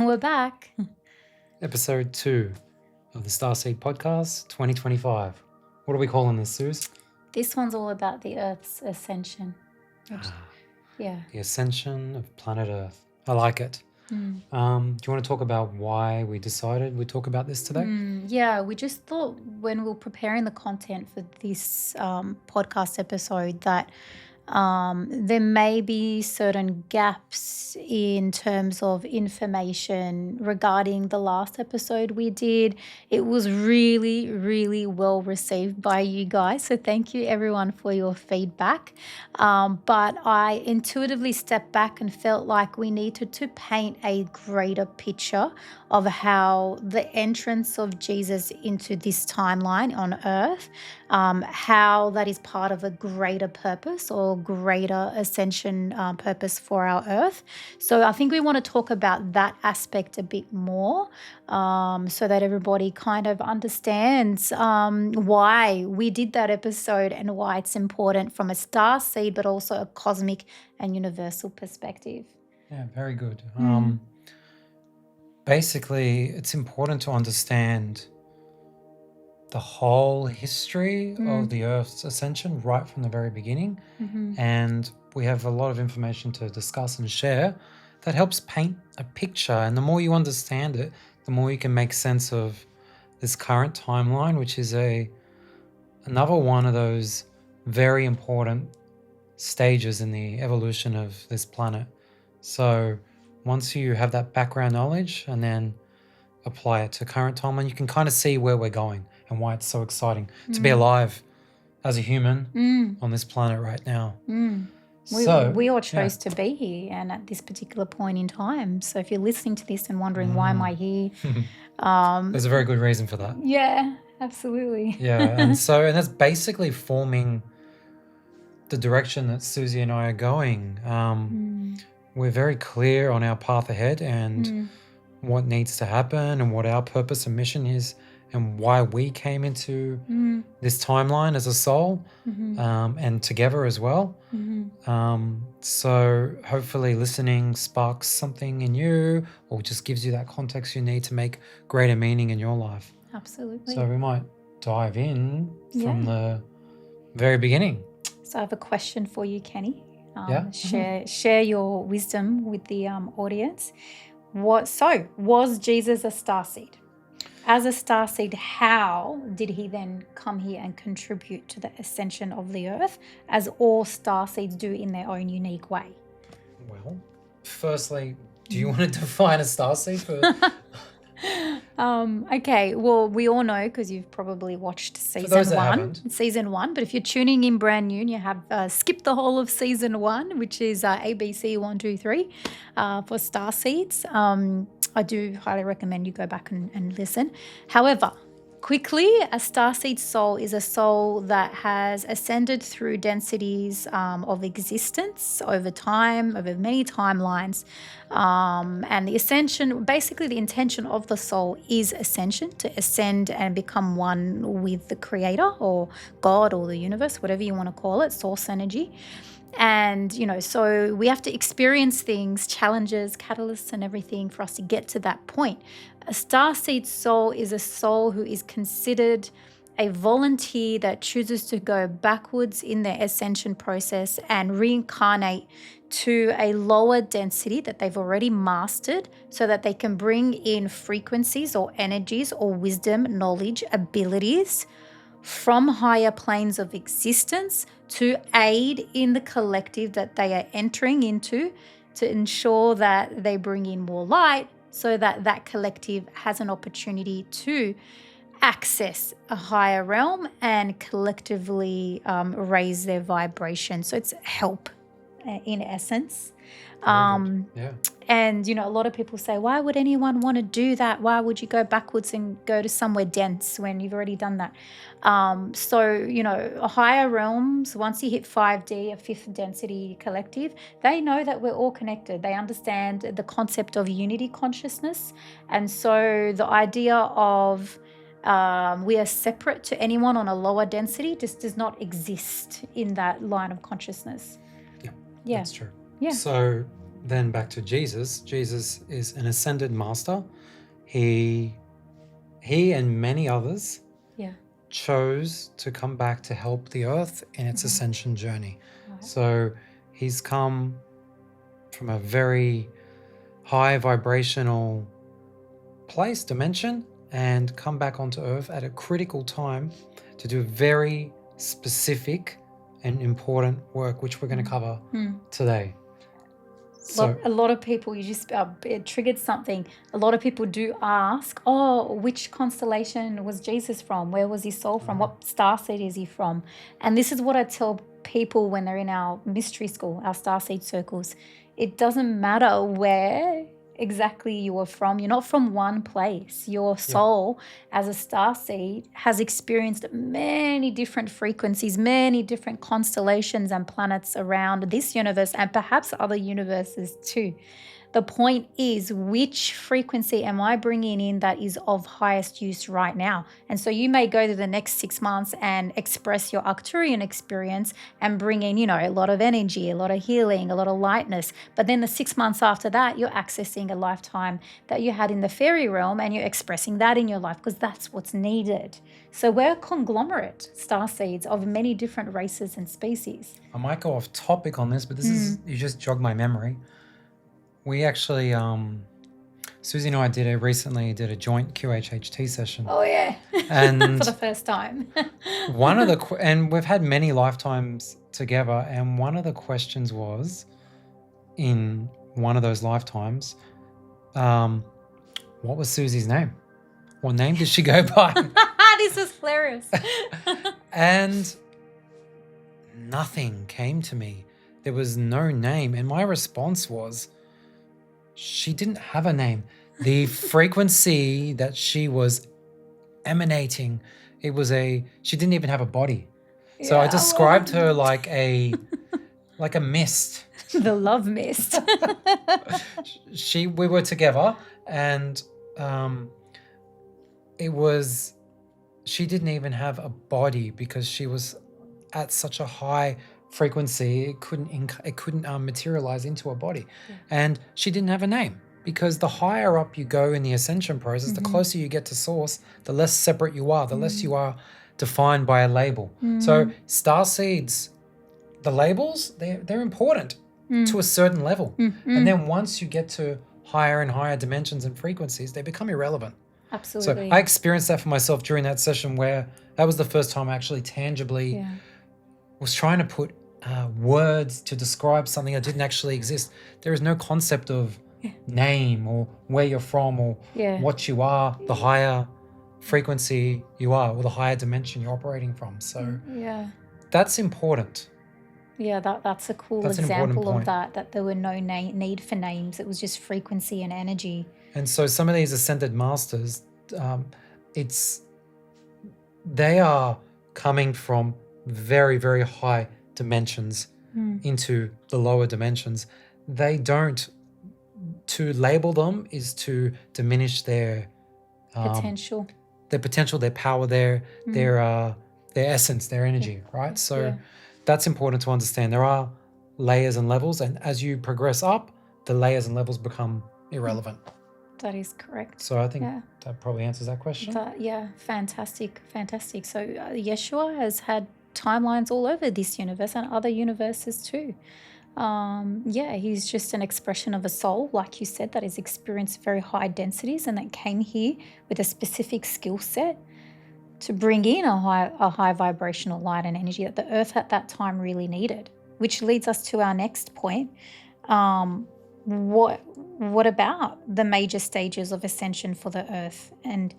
We're back. Episode 2 of the Starseed Podcast 2025. What are we calling this, Suz? This one's all about the Earth's ascension. Yeah. The ascension of planet Earth. I like it. Do you want to talk about why we decided we'd talk about this today? Yeah, we just thought when we were preparing the content for this podcast episode that there may be certain gaps in terms of information regarding the last episode we did. It was really, really well received by you guys. So thank you everyone for your feedback. But I intuitively stepped back and felt like we needed to paint a greater picture of how the entrance of Jesus into this timeline on Earth, how that is part of a greater purpose or greater ascension purpose for our Earth. So I think we want to talk about that aspect a bit more so that everybody kind of understands why we did that episode and why it's important from a star seed, but also a cosmic and universal perspective. Yeah, very good. Basically, it's important to understand the whole history of the Earth's ascension right from the very beginning. And we have a lot of information to discuss and share that helps paint a picture. And the more you understand it, the more you can make sense of this current timeline, which is another one of those very important stages in the evolution of this planet. So once you have that background knowledge and then apply it to current timeline, you can kind of see where we're going and why it's so exciting to be alive as a human on this planet right now. We all chose to be here and at this particular point in time. So if you're listening to this and wondering why am I here? There's a very good reason for that. Yeah, absolutely. Yeah, and that's basically forming the direction that Susie and I are going. We're very clear on our path ahead and what needs to happen and what our purpose and mission is and why we came into this timeline as a soul and together as well. So hopefully listening sparks something in you or just gives you that context you need to make greater meaning in your life. Absolutely. So we might dive in from the very beginning. So I have a question for you, Kenny. Share your wisdom with the audience. Was Jesus a starseed? As a starseed, how did he then come here and contribute to the ascension of the Earth, as all starseeds do in their own unique way? Well, firstly, do you want to define a starseed for? Okay, well, we all know because you've probably watched season one. But if you're tuning in brand new and you have skipped the whole of season 1, which is ABC 1, 2, 3 for starseeds, I do highly recommend you go back and listen. However, quickly, a starseed soul is a soul that has ascended through densities of existence over time, over many timelines. And the ascension, basically the intention of the soul is ascension, to ascend and become one with the creator or God or the universe, whatever you want to call it, source energy. And, so we have to experience things, challenges, catalysts and everything for us to get to that point. A starseed soul is a soul who is considered a volunteer that chooses to go backwards in their ascension process and reincarnate to a lower density that they've already mastered so that they can bring in frequencies or energies or wisdom, knowledge, abilities from higher planes of existence to aid in the collective that they are entering into, to ensure that they bring in more light so that that collective has an opportunity to access a higher realm and collectively raise their vibration. So it's help in essence. And, a lot of people say, why would anyone want to do that? Why would you go backwards and go to somewhere dense when you've already done that? Higher realms, once you hit 5D, a fifth density collective, they know that we're all connected. They understand the concept of unity consciousness. And so the idea of we are separate to anyone on a lower density just does not exist in that line of consciousness. Yeah. That's true. Yeah. So then back to Jesus. Jesus is an ascended master. He and many others chose to come back to help the earth in its ascension journey. Right. So he's come from a very high vibrational place, dimension, and come back onto earth at a critical time to do very specific and important work, which we're going to cover today. So a lot of people, you just it triggered something. A lot of people do ask, oh, which constellation was Jesus from? Where was his soul from? What starseed is he from? And this is what I tell people when they're in our mystery school, our starseed circles. It doesn't matter where exactly you are from. You're not from one place. Your soul as a starseed has experienced many different frequencies, many different constellations and planets around this universe and perhaps other universes too. The point is, which frequency am I bringing in that is of highest use right now? And so you may go to the next 6 months and express your Arcturian experience and bring in, a lot of energy, a lot of healing, a lot of lightness. But then the 6 months after that, you're accessing a lifetime that you had in the fairy realm and you're expressing that in your life because that's what's needed. So we're a conglomerate starseeds of many different races and species. I might go off topic on this, but this is, you just jogged my memory. We actually, Susie and I recently did a joint QHHT session. Oh, yeah. And for the first time. and we've had many lifetimes together, and one of the questions was, in one of those lifetimes, what was Susie's name? What name did she go by? This was hilarious. And nothing came to me. There was no name. And my response was, she didn't have a name. The frequency that she was emanating, she didn't even have a body. So I described her like a mist. The love mist. We were together, and she didn't even have a body because she was at such a high frequency, it couldn't materialize into a body. And she didn't have a name because the higher up you go in the ascension process, the closer you get to source, the less separate you are, the less you are defined by a label. So starseeds, the labels, they're important to a certain level. And then once you get to higher and higher dimensions and frequencies, they become irrelevant. Absolutely. So I experienced that for myself during that session, where that was the first time I actually tangibly was trying to put words to describe something that didn't actually exist. There is no concept of name or where you're from or what you are, the higher frequency you are, or the higher dimension you're operating from. So that's important. Yeah, that's a cool example of that there were no need for names. It was just frequency and energy. And so some of these ascended masters, they are coming from very, very high dimensions into the lower dimensions. To label them is to diminish their potential, their power, their essence, their energy, right? So that's important to understand. There are layers and levels, and as you progress up, the layers and levels become irrelevant. That is correct. So I think that probably answers that question. Fantastic. So Yeshua has had timelines all over this universe and other universes too. He's just an expression of a soul, like you said, that has experienced very high densities and that came here with a specific skill set to bring in a high vibrational light and energy that the earth at that time really needed, which leads us to our next point. What about the major stages of ascension for the earth, and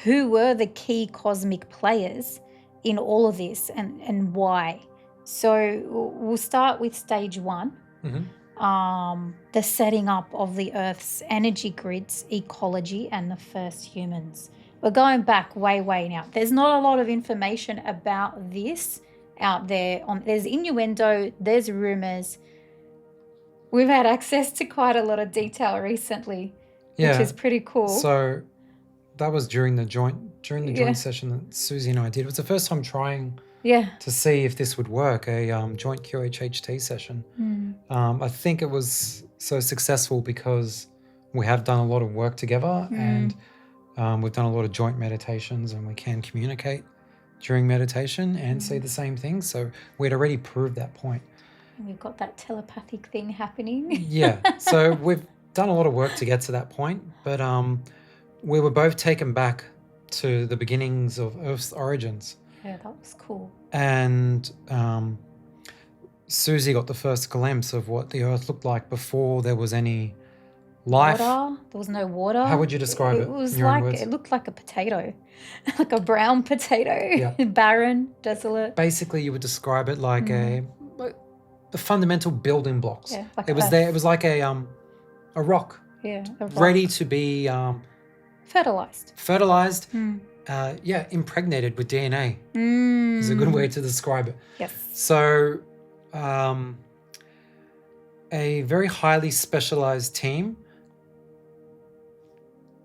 who were the key cosmic players in all of this, and why? So we'll start with stage 1, the setting up of the earth's energy grids, ecology, and the first humans. We're going back way now. There's not a lot of information about this out there. There's innuendo, there's rumors. We've had access to quite a lot of detail recently, which is pretty cool. So that was during the joint session that Susie and I did. It was the first time trying to see if this would work, a joint QHHT session. I think it was so successful because we have done a lot of work together and we've done a lot of joint meditations, and we can communicate during meditation and see the same things. So we'd already proved that point. We've got that telepathic thing happening. Yeah. So we've done a lot of work to get to that point, but we were both taken back to the beginnings of Earth's origins. Yeah, that was cool. And Susie got the first glimpse of what the Earth looked like before there was any life. Water. There was no water. How would you describe it? It was in your own like, words? it looked like a potato, like a brown potato. Yeah. Barren, desolate. Basically, you would describe it like the fundamental building blocks. Yeah, like It was Earth. there. It was like a rock Yeah. A rock. ready to be Fertilized. fertilized. Impregnated with DNA is a good way to describe it. Yes. So, a very highly specialized team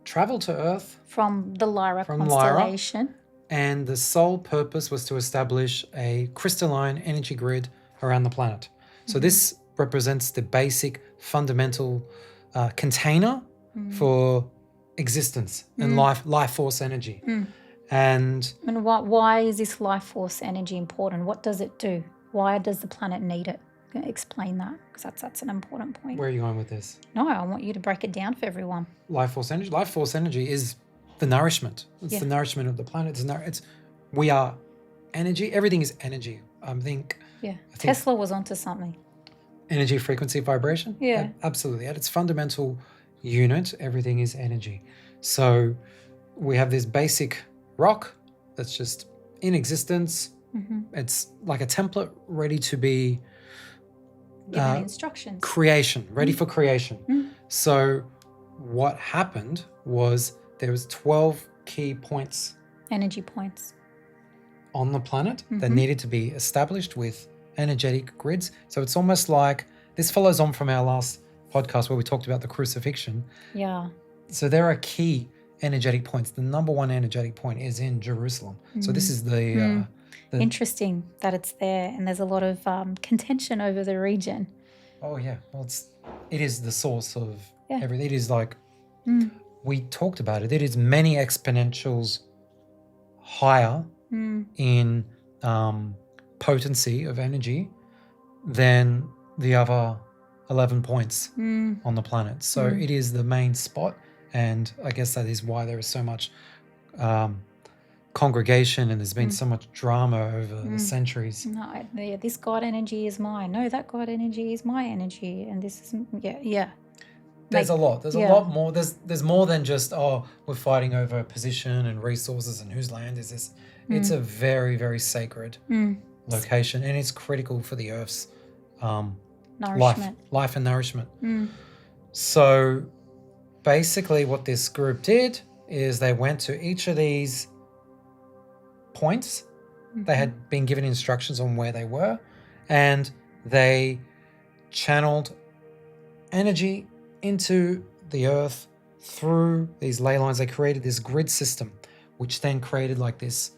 traveled to Earth, From the Lyra From Lyra. constellation. and the sole purpose was to establish a crystalline energy grid around the planet. So this represents the basic fundamental container for existence and life force energy. And why is this life force energy important? What does it do? Why does the planet need it? Explain that, because that's an important point. where are you going with this? No, I want you to break it down for everyone. Life force energy. Life force energy is the nourishment. It's the nourishment of the planet. We are energy. Everything is energy. I think Tesla was onto something. energy, frequency, vibration. Yeah. Absolutely. At its fundamental unit, everything is energy. So we have this basic rock that's just in existence. It's like a template ready to be Given instructions. creation, ready for creation. So what happened was there was 12 key points Energy points. on the planet that needed to be established with energetic grids. So it's almost like, this follows on from our last podcast where we talked about the crucifixion. Yeah. So there are key energetic points. The number one energetic point is in Jerusalem. So this is the Interesting that it's there, and there's a lot of contention over the region. oh yeah, well it is the source of Yeah. everything. It is like we talked about it. It is many exponentials higher in potency of energy than the other 11 points on the planet. So it is the main spot, and I guess that is why there is so much congregation, and there's been so much drama over the centuries. No, this God energy is mine. No, that God energy is my energy, and this is There's a lot. There's a lot more. There's more than just, we're fighting over position and resources and whose land is this. It's a very, very sacred location, and it's critical for the Earth's life and nourishment. So basically what this group did is they went to each of these points. They had been given instructions on where they were, and they channeled energy into the Earth through these ley lines. They created this grid system, which then created like this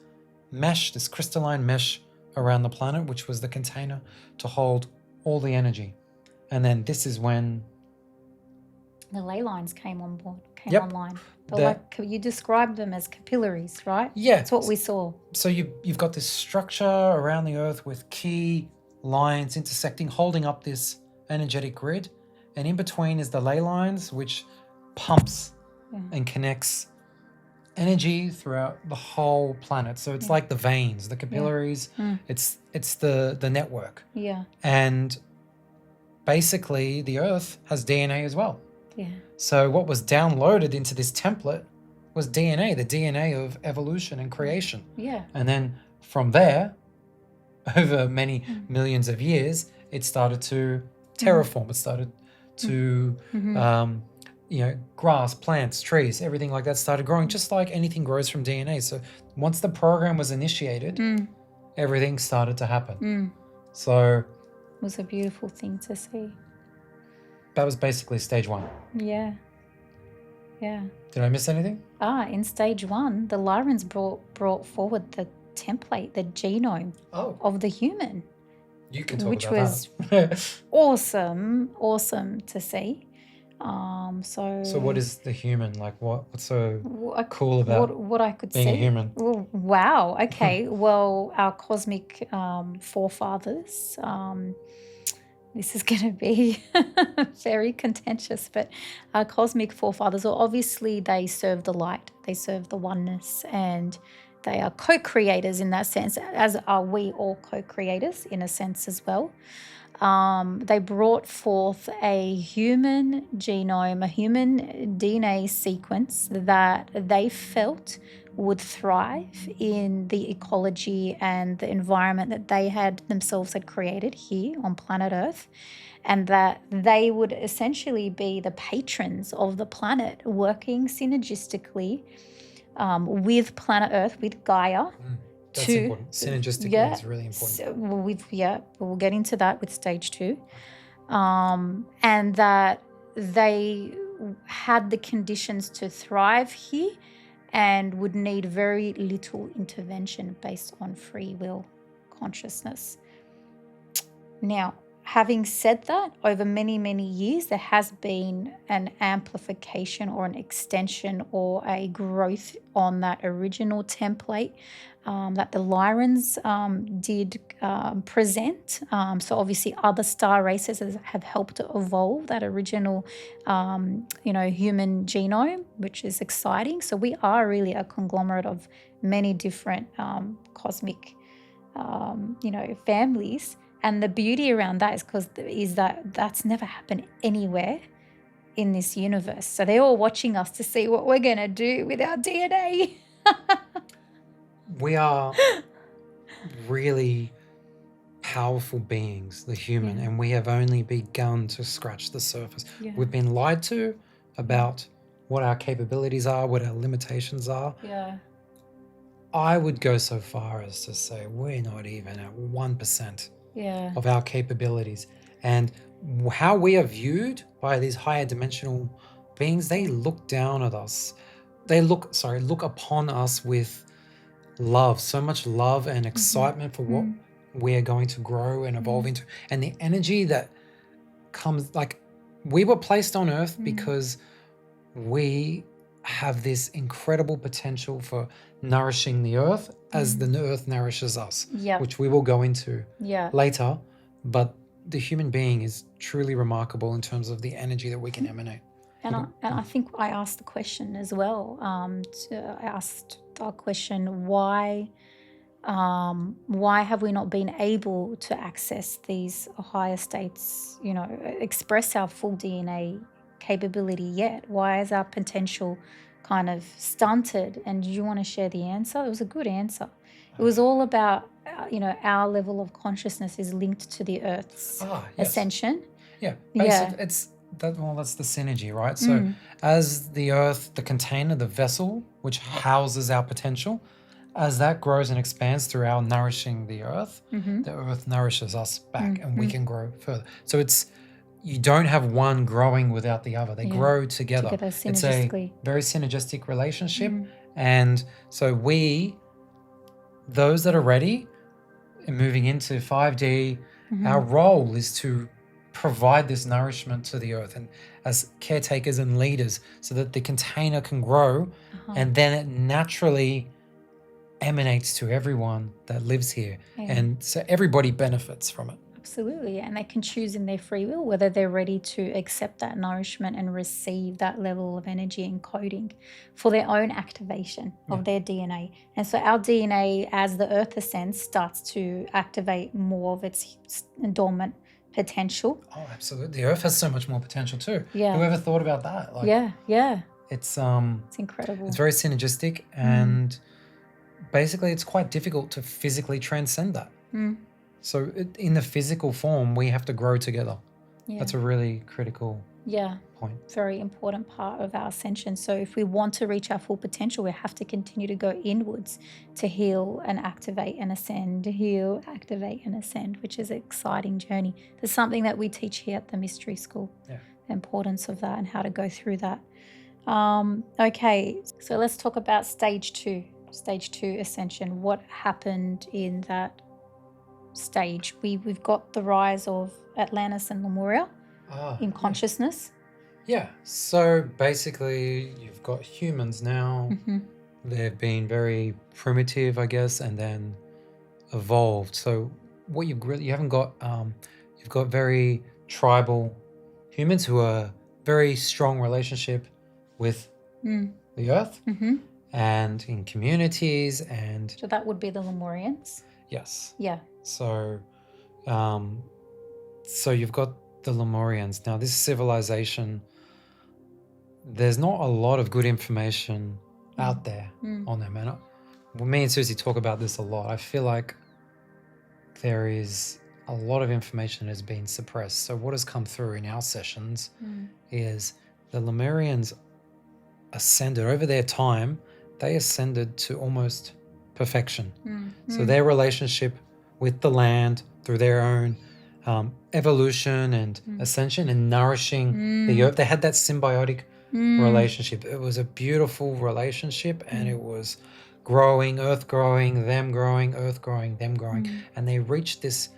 mesh, this crystalline mesh around the planet, which was the container to hold all the energy. And then this is when the ley lines came on board, Yep. online. But you described them as capillaries, right? Yeah. That's what we saw. So you've got this structure around the Earth with key lines intersecting, holding up this energetic grid. And in between is the ley lines, which pumps and connects energy throughout the whole planet. So it's like the veins, the capillaries. It's the network. Yeah. And basically the Earth has DNA as well. Yeah. So what was downloaded into this template was DNA, the DNA of evolution and creation. Yeah. And then from there, over many millions of years, it started to terraform. It started to, grass, plants, trees, everything like that started growing, just like anything grows from DNA. So once the program was initiated, everything started to happen. So it was a beautiful thing to see. that was basically stage one. Yeah. Yeah. Did I miss anything? In stage one, the Lyrans brought forward the template, the genome of the human. You can talk which about was that. awesome to see. So what is the human? Like what's so what, cool about what I could being a see? human? Well, wow. Okay. Well, our cosmic forefathers. This is going to be very contentious, but our cosmic forefathers, well, obviously they serve the light, they serve the oneness, and they are co-creators in that sense, as are we all co-creators in a sense as well. They brought forth a human genome, a human DNA sequence that they felt would thrive in the ecology and the environment that they had created here on planet Earth, and that they would essentially be the patrons of the planet, working synergistically with planet Earth, with Gaia. That's important. Synergistically is really important. So we'll get into that with stage 2. And that they had the conditions to thrive here and would need very little intervention based on free will consciousness. Now, having said that, over many, many years, there has been an amplification or an extension or a growth on that original template that the Lyrans did present. So obviously other star races have helped to evolve that original, human genome, which is exciting. So we are really a conglomerate of many different cosmic, families. And the beauty around that is that that's never happened anywhere in this universe. So they're all watching us to see what we're going to do with our DNA. We are really powerful beings, the human, and we have only begun to scratch the surface. Yeah. We've been lied to about what our capabilities are, what our limitations are. Yeah. I would go so far as to say we're not even at 1% of our capabilities. And how we are viewed by these higher dimensional beings, they look down at us. They look upon us with love, so much love and excitement for what we're going to grow and evolve into. And the energy that comes, like, we were placed on Earth because we have this incredible potential for nourishing the Earth as the Earth nourishes us, which we will go into later. But the human being is truly remarkable in terms of the energy that we can emanate. And I think I asked the question as well. I asked our question, why have we not been able to access these higher states, express our full DNA capability yet? Why is our potential kind of stunted? And do you want to share the answer? It was a good answer. It was all about, our level of consciousness is linked to the Earth's ascension. Yeah, basically, that's the synergy, right? So as the Earth, the container, the vessel, which houses our potential, as that grows and expands through our nourishing the Earth nourishes us back and we can grow further. So you don't have one growing without the other. They grow together. It's a very synergistic relationship. And so those that are ready and moving into 5D, our role is to provide this nourishment to the Earth and as caretakers and leaders so that the container can grow and then it naturally emanates to everyone that lives here. And so everybody benefits from it. Absolutely. And they can choose in their free will whether they're ready to accept that nourishment and receive that level of energy and coding for their own activation of their DNA. And so our DNA, as the Earth ascends, starts to activate more of its dormant potential. Oh, absolutely. The Earth has so much more potential too. Yeah. Whoever thought about that? It's incredible. It's very synergistic and basically it's quite difficult to physically transcend that. So in the physical form, we have to grow together. That's a really critical point. Very important part of our ascension. So if we want to reach our full potential, we have to continue to go inwards to heal and activate and ascend, heal, activate and ascend, which is an exciting journey. There's something that we teach here at the Mystery School, the importance of that and how to go through that. Okay, so let's talk about stage 2 ascension. What happened in that stage. We've got the rise of Atlantis and Lemuria in consciousness. Yeah. So basically, you've got humans now. Mm-hmm. They've been very primitive, I guess, and then evolved. So what you haven't got, you've got very tribal humans who are very strong relationship with the earth and in communities and. So that would be the Lemurians. Yes. Yeah. So, so you've got the Lemurians. Now, this civilization, there's not a lot of good information out there on them. And me and Susie talk about this a lot. I feel like there is a lot of information that has been suppressed. So what has come through in our sessions is the Lemurians ascended over their time. They ascended to almost perfection. So their relationship with the land through their own evolution and ascension and nourishing the earth. They had that symbiotic relationship. It was a beautiful relationship, and it was growing, earth growing, them growing, earth growing, them growing. And they reached this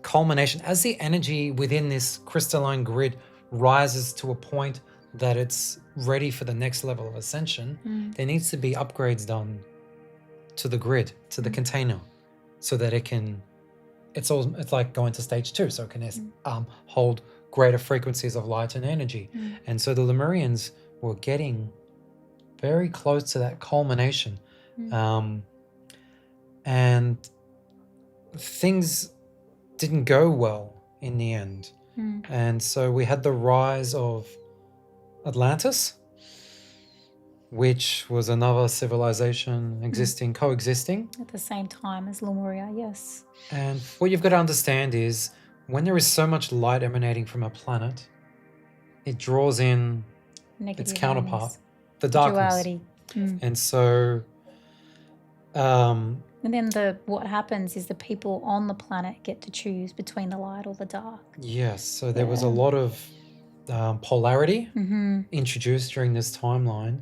culmination as the energy within this crystalline grid rises to a point that it's ready for the next level of ascension. There needs to be upgrades done to the grid, to the container, so that it's like going to stage 2, so it can hold greater frequencies of light and energy. And so the Lemurians were getting very close to that culmination. And things didn't go well in the end. And so we had the rise of Atlantis, which was another civilization coexisting. At the same time as Lemuria, yes. And what you've got to understand is when there is so much light emanating from a planet, it draws in Negative its counterpart, energies. the darkness. Duality. And so... and then what happens is the people on the planet get to choose between the light or the dark. Yes, so there was a lot of polarity introduced during this timeline,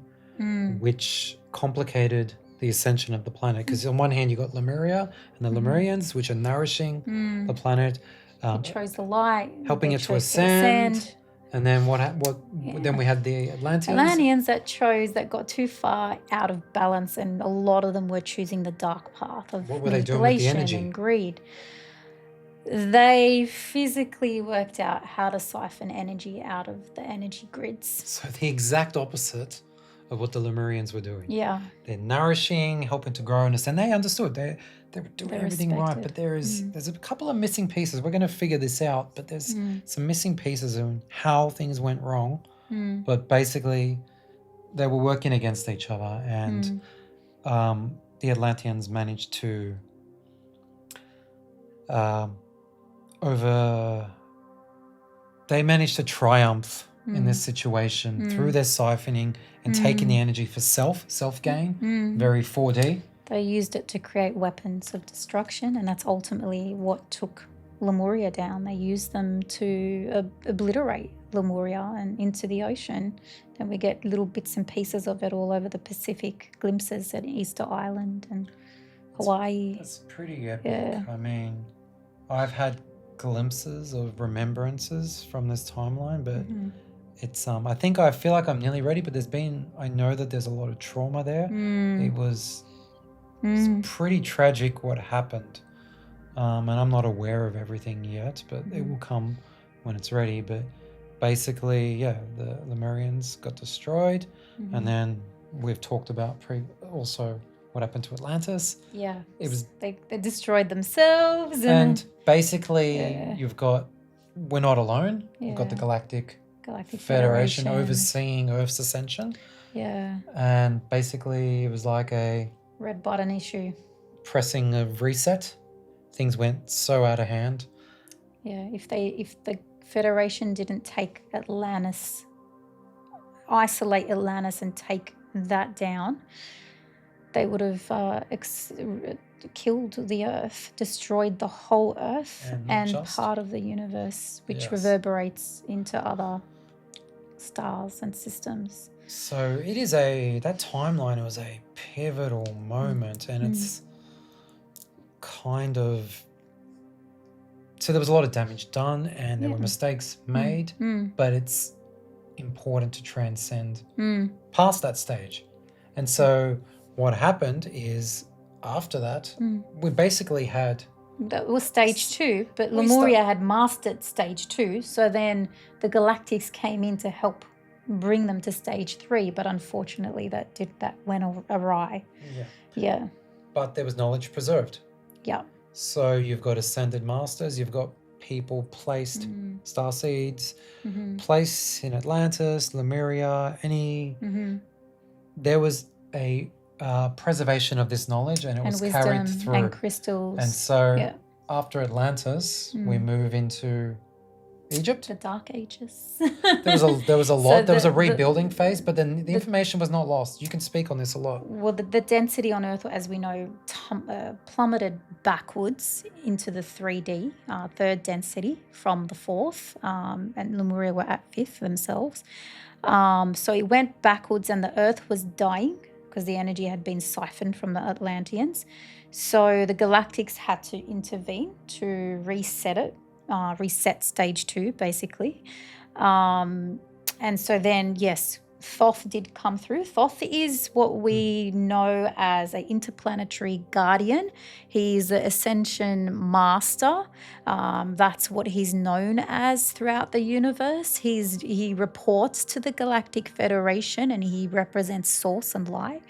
which complicated the ascension of the planet. Because on one hand, you got Lemuria and the Lemurians, which are nourishing the planet. They chose the light, helping it to ascend. And then then we had the Atlanteans. Atlanteans that got too far out of balance, and a lot of them were choosing the dark path of manipulation and greed. They physically worked out how to siphon energy out of the energy grids. So the exact opposite of what the Lemurians were doing. Yeah. They're nourishing, helping to grow and ascend. They understood. They were doing everything right, but there's a couple of missing pieces. We're going to figure this out, but there's some missing pieces in how things went wrong. But basically, they were working against each other, and the Atlanteans managed to triumph in this situation through their siphoning and taking the energy for self-gain, very 4D. They used it to create weapons of destruction, and that's ultimately what took Lemuria down. They used them to obliterate Lemuria and into the ocean. Then we get little bits and pieces of it all over the Pacific, glimpses at Easter Island and Hawaii. That's pretty epic. Yeah. I mean, I've had glimpses of remembrances from this timeline, but it's I feel like I'm nearly ready, but I know that there's a lot of trauma there. It's pretty tragic what happened, and I'm not aware of everything yet, but it will come when it's ready. But basically, the Lemurians got destroyed, and then we've talked about also what happened to Atlantis. Yeah, it was they destroyed themselves, and basically we're not alone. We've got the Galactic Federation overseeing Earth's ascension. Yeah, and basically it was like a red button issue, pressing of reset. Things went so out of hand. Yeah, if the Federation didn't take Atlantis, isolate Atlantis and take that down, they would have killed the Earth, destroyed the whole Earth and part of the universe, which reverberates into other stars and systems. So it is that timeline was a pivotal moment, and it's kind of... So there was a lot of damage done and there were mistakes made, but it's important to transcend past that stage. And so what happened is after that, we basically had... That was stage 2, but Lemuria had mastered stage 2. So then the Galactics came in to help bring them to stage 3, but unfortunately that went awry. Yeah. But there was knowledge preserved. Yeah. So you've got ascended masters, you've got people placed, starseeds, placed in Atlantis, Lemuria, there was a preservation of this knowledge, and it was carried through. And crystals. And so after Atlantis, we move into Egypt. The Dark Ages. There was a lot. There was a rebuilding phase, but then the information was not lost. You can speak on this a lot. Well, the density on Earth, as we know, plummeted backwards into the 3D, third density from the fourth, and Lemuria were at fifth themselves. So it went backwards, and the Earth was dying because the energy had been siphoned from the Atlanteans. So the Galactics had to intervene to reset it. Reset stage 2, basically. And so then, yes, Thoth did come through. Thoth is what we know as an interplanetary guardian. He's the Ascension master. That's what he's known as throughout the universe. He reports to the Galactic Federation, and he represents Source and Light.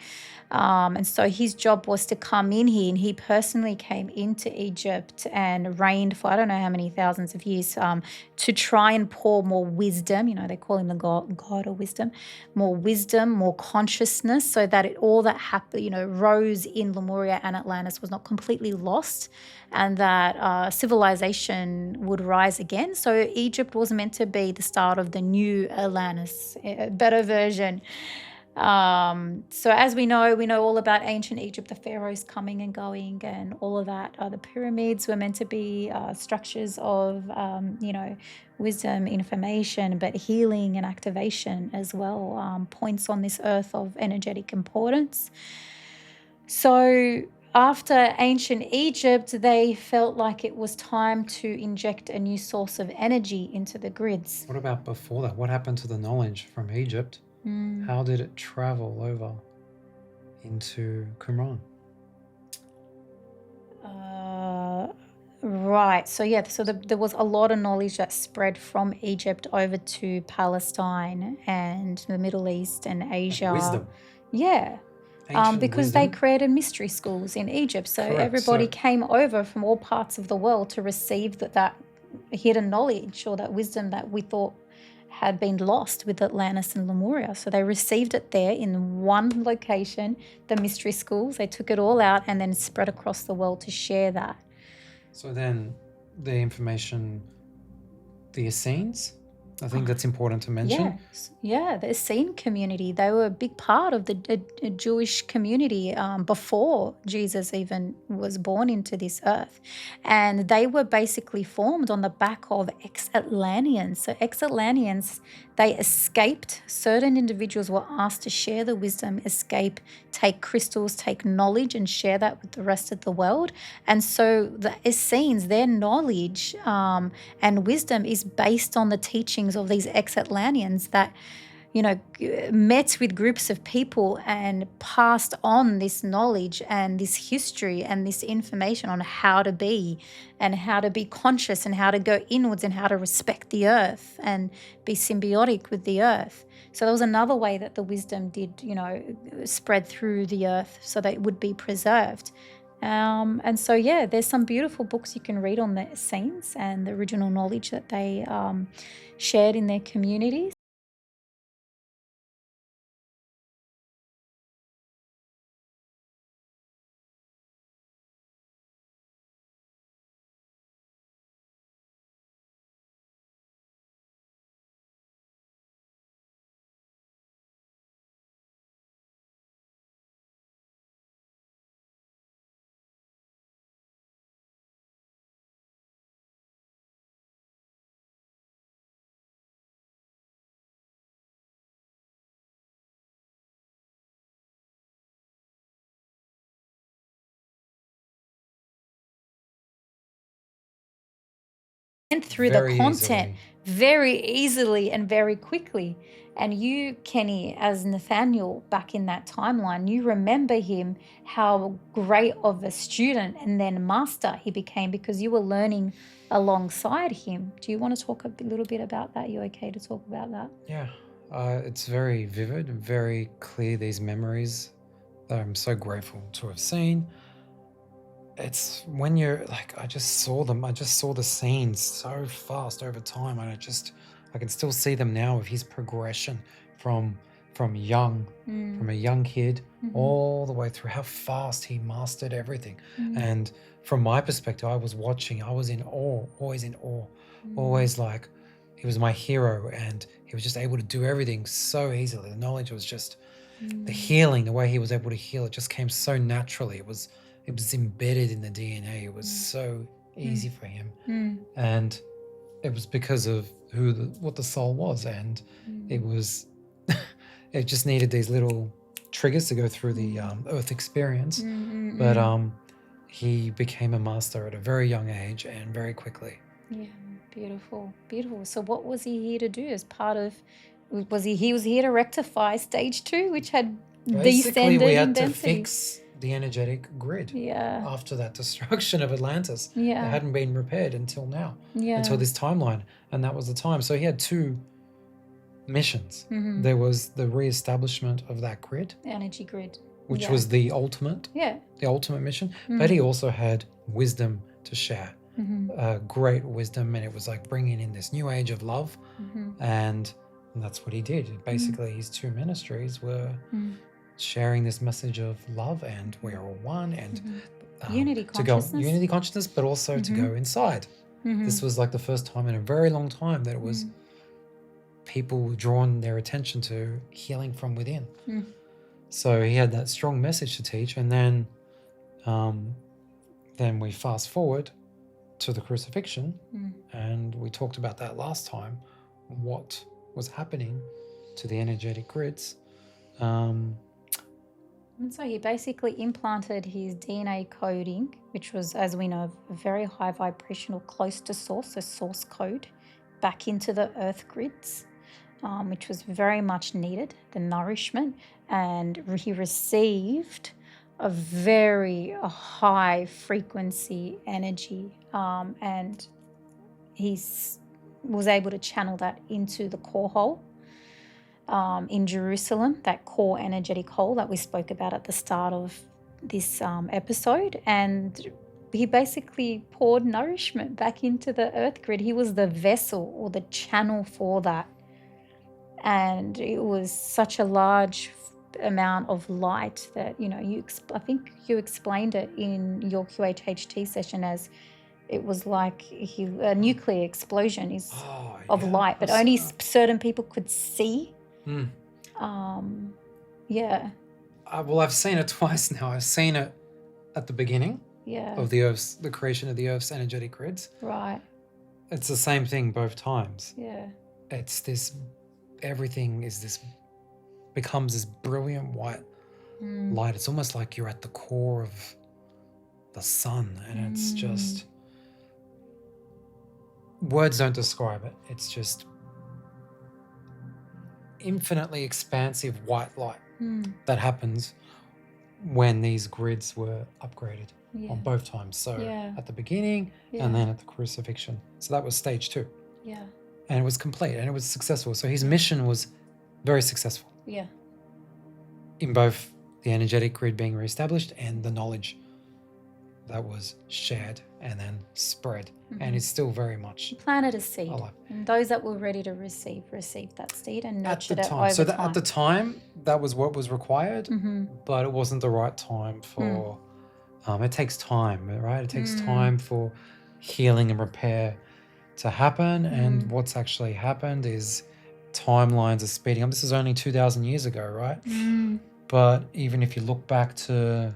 And so his job was to come in here, and he personally came into Egypt and reigned for I don't know how many thousands of years to try and pour more wisdom. They call him the god of wisdom, more consciousness, so that all that happened, rose in Lemuria and Atlantis was not completely lost, and that civilization would rise again. So Egypt was meant to be the start of the new Atlantis, a better version. So as we know all about ancient Egypt, the pharaohs coming and going and all of that. The pyramids were meant to be structures of, wisdom, information, but healing and activation as well, points on this earth of energetic importance. So after ancient Egypt, they felt like it was time to inject a new source of energy into the grids. What about before that? What happened to the knowledge from Egypt? How did it travel over into Qumran? Right. So there was a lot of knowledge that spread from Egypt over to Palestine and the Middle East and Asia. Like wisdom. Yeah. Because they created mystery schools in Egypt. So everybody came over from all parts of the world to receive that hidden knowledge or that wisdom that we thought had been lost with Atlantis and Lemuria. So they received it there in one location, the mystery schools. They took it all out and then spread across the world to share that. So then the information, the Essenes, I think that's important to mention. Yeah, the Essene community, they were a big part of the Jewish community before Jesus even was born into this earth. And they were basically formed on the back of ex-Atlanteans. So ex-Atlanteans, they escaped. Certain individuals were asked to share the wisdom, escape, take crystals, take knowledge and share that with the rest of the world. And so the Essenes, their knowledge and wisdom is based on the teachings of these ex-Atlanteans that, met with groups of people and passed on this knowledge and this history and this information on how to be and how to be conscious and how to go inwards and how to respect the earth and be symbiotic with the earth. So there was another way that the wisdom did, spread through the earth so that it would be preserved. And so, there's some beautiful books you can read on the Essenes and the original knowledge that they shared in their communities. through the very content easily. very easily and very quickly. And you, Kenny, as Nathaniel back in that timeline, you remember him, how great of a student and then master he became because you were learning alongside him. Do you want to talk a little bit about that? You okay to talk about that? Yeah, it's very vivid, very clear, these memories that I'm so grateful to have seen. It's when you're like, I just saw them, I just saw the scenes so fast over time, and I can still see them now of his progression from from young, from a young kid all the way through, how fast he mastered everything. And from my perspective, I was watching, I was in awe, always in awe, always like he was my hero, and he was just able to do everything so easily. The knowledge was just the healing, the way he was able to heal, it just came so naturally. It was embedded in the DNA. It was so easy for him. And it was because of what the soul was. And it was, it just needed these little triggers to go through the earth experience. But he became a master at a very young age and very quickly. Yeah, beautiful, beautiful. So what was he here to do as part of, he was here to rectify stage 2, which had Basically, descended we in had to density. fix the energetic grid. Yeah. After that destruction of Atlantis. Yeah. It hadn't been repaired until now. Yeah. Until this timeline. And that was the time. So he had 2 missions. There was the re-establishment of that grid. Energy grid. Which was the ultimate. Yeah. The ultimate mission. But he also had wisdom to share. Great wisdom. And it was like bringing in this new age of love. And that's what he did. Basically, his 2 ministries were sharing this message of love, and we're all one, and unity consciousness. Unity consciousness, but also to go inside. This was like the first time in a very long time that it was people drawn their attention to healing from within. So he had that strong message to teach, and then we fast forward to the crucifixion, and we talked about that last time, what was happening to the energetic grids. And so he basically implanted his DNA coding, which was, as we know, a very high vibrational, close to source, a source code, back into the earth grids, which was very much needed, the nourishment. And he received a very high frequency energy, and he was able to channel that into the core hole. In Jerusalem, that core energetic hole that we spoke about at the start of this episode. And he basically poured nourishment back into the earth grid. He was the vessel or the channel for that. And it was such a large amount of light that, I think you explained it in your QHHT session as it was like a nuclear explosion of light, but only certain people could see. Yeah. Well, I've seen it twice now. I've seen it at the beginning of the creation of the Earth's energetic grids. Right. It's the same thing both times. Yeah. It's this, everything becomes this brilliant white light. It's almost like you're at the core of the sun, and it's just, words don't describe it. It's just infinitely expansive white light that happens when these grids were upgraded on both times. So at the beginning and then at the crucifixion. So that was stage 2. Yeah. And it was complete and it was successful. So his mission was very successful. Yeah. In both the energetic grid being reestablished and the knowledge that was shared and then spread. And it's still very much planted a seed. alive. And those that were ready to receive that seed and nurtured it over So time. at the time, that was what was required, but it wasn't the right time for, it takes time, right? It takes time for healing and repair to happen. And what's actually happened is timelines are speeding up. This is only 2,000 years ago, right? But even if you look back to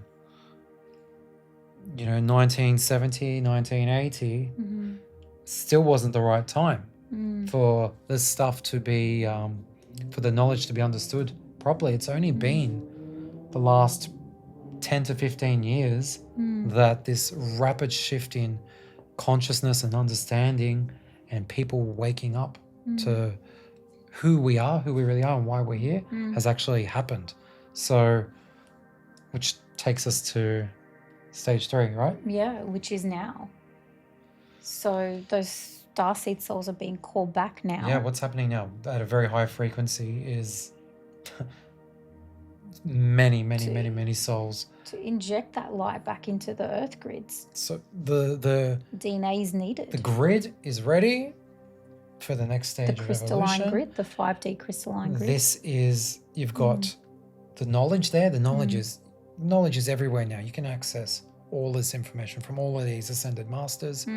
1970, 1980, still wasn't the right time for this stuff to be, for the knowledge to be understood properly. It's only been the last 10 to 15 years that this rapid shift in consciousness and understanding and people waking up to who we are, who we really are, and why we're here has actually happened. So, which takes us to stage 3, right? Yeah, which is now. So those starseed souls are being called back now. Yeah, what's happening now at a very high frequency is many souls to inject that light back into the earth grids. So the DNA is needed. The grid is ready for the next stage the of crystalline evolution. grid, the 5D crystalline grid. This is, you've got the knowledge there. The knowledge is everywhere now. You can access all this information from all of these ascended masters.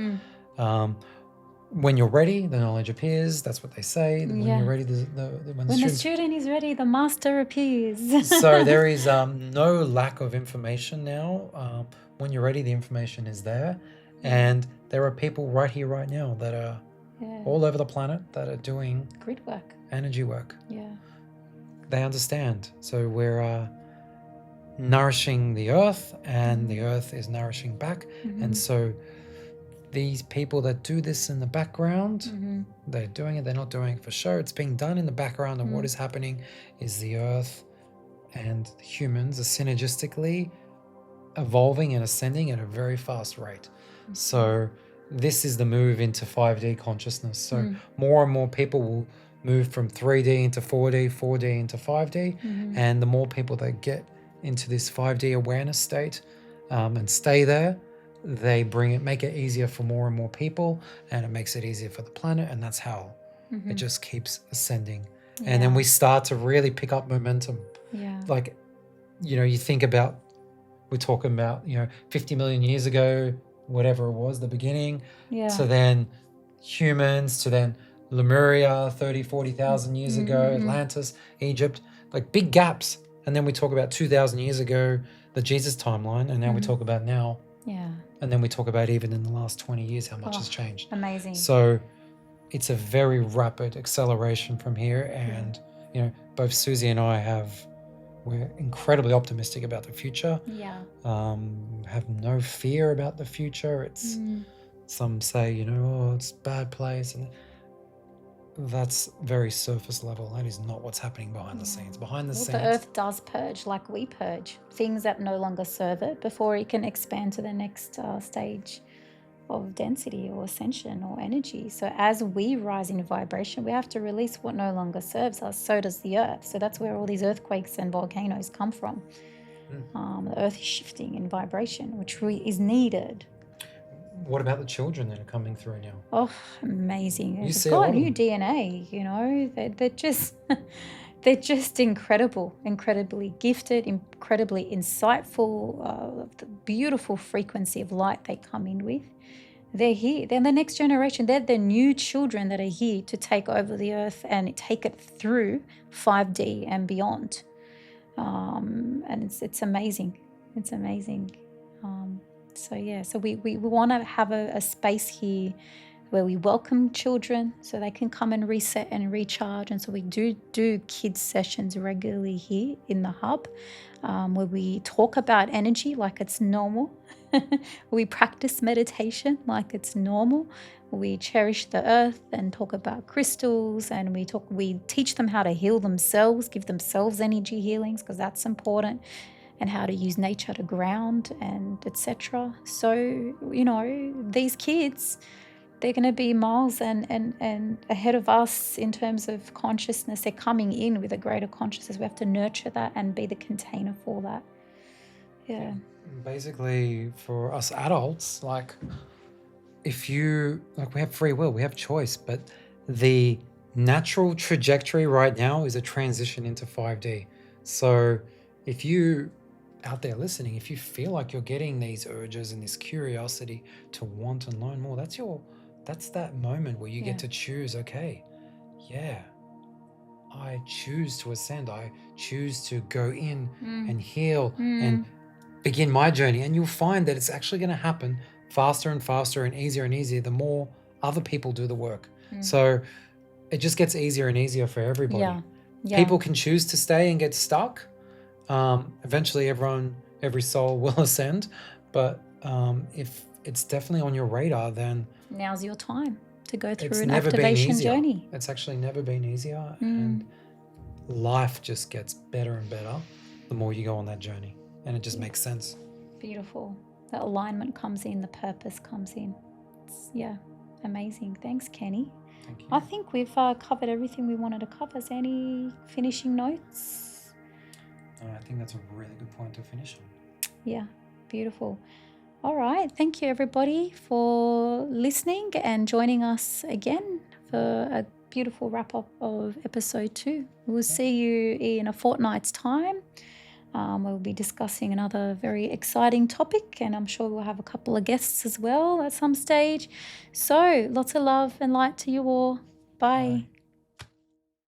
When you're ready, the knowledge appears. That's what they say. When you're ready, when the student is ready, the master appears. So there is no lack of information now. When you're ready, the information is there. And there are people right here, right now that are all over the planet that are doing grid work, energy work. Yeah. They understand. So we're nourishing the earth, and the earth is nourishing back. And so these people that do this in the background, they're doing it, they're not doing it for show. It's being done in the background, and what is happening is the earth and humans are synergistically evolving and ascending at a very fast rate. So this is the move into 5D consciousness. So more and more people will move from 3D into 4D, 4D into 5D, and the more people that get into this 5D awareness state and stay there, they make it easier for more and more people, and it makes it easier for the planet, and that's how it just keeps ascending. And then we start to really pick up momentum. Like, you think about, we're talking about 50 million years ago, whatever it was, the beginning, to then humans, to then Lemuria 30,000-40,000 years ago, Atlantis, Egypt, like big gaps. And then we talk about 2,000 years ago, the Jesus timeline, and now we talk about now. And then we talk about even in the last 20 years how much has changed. Amazing. So it's a very rapid acceleration from here. And, both Susie and I we're incredibly optimistic about the future. Have no fear about the future. It's some say, it's a bad place. And that's very surface level. That is not what's happening behind the scenes. Behind the scenes, the earth does purge like we purge things that no longer serve it before it can expand to the next stage of density or ascension or energy. So as we rise in vibration, we have to release what no longer serves us. So does the earth. So that's where all these earthquakes and volcanoes come from. The earth is shifting in vibration, which is needed. What about the children that are coming through now? Oh, amazing. They've got new DNA, they're just incredible, incredibly gifted, incredibly insightful, the beautiful frequency of light they come in with. They're here. They're the next generation. They're the new children that are here to take over the earth and take it through 5D and beyond. And it's amazing. It's amazing. So we want to have a space here where we welcome children so they can come and reset and recharge. And so we do kids sessions regularly here in the hub, where we talk about energy like it's normal. We practice meditation like it's normal. We cherish the earth and talk about crystals, and we teach them how to heal themselves, give themselves energy healings, because that's important, and how to use nature to ground and etc. So, these kids, they're going to be miles and ahead of us in terms of consciousness. They're coming in with a greater consciousness. We have to nurture that and be the container for that. Yeah. Basically, for us adults, we have free will, we have choice, but the natural trajectory right now is a transition into 5D. So if you out there listening, if you feel like you're getting these urges and this curiosity to want and learn more, that's that moment where you get to choose, okay, I choose to ascend. I choose to go in and heal and begin my journey. And you'll find that it's actually going to happen faster and faster and easier the more other people do the work. So it just gets easier and easier for everybody. People can choose to stay and get stuck. Eventually every soul will ascend, but if it's definitely on your radar, then now's your time to go through It's an never been activation easier. journey. It's actually never been easier, and life just gets better and better the more you go on that journey, and it just makes sense. Beautiful. The alignment comes in, the purpose comes in. It's, amazing. Thanks, Kenny. Thank you. I think we've covered everything we wanted to cover. Is there any finishing notes? I think that's a really good point to finish on. Yeah, beautiful. All right. Thank you, everybody, for listening and joining us again for a beautiful wrap-up of episode 2. We'll see you in a fortnight's time. We'll be discussing another very exciting topic, and I'm sure we'll have a couple of guests as well at some stage. So lots of love and light to you all. Bye. Bye.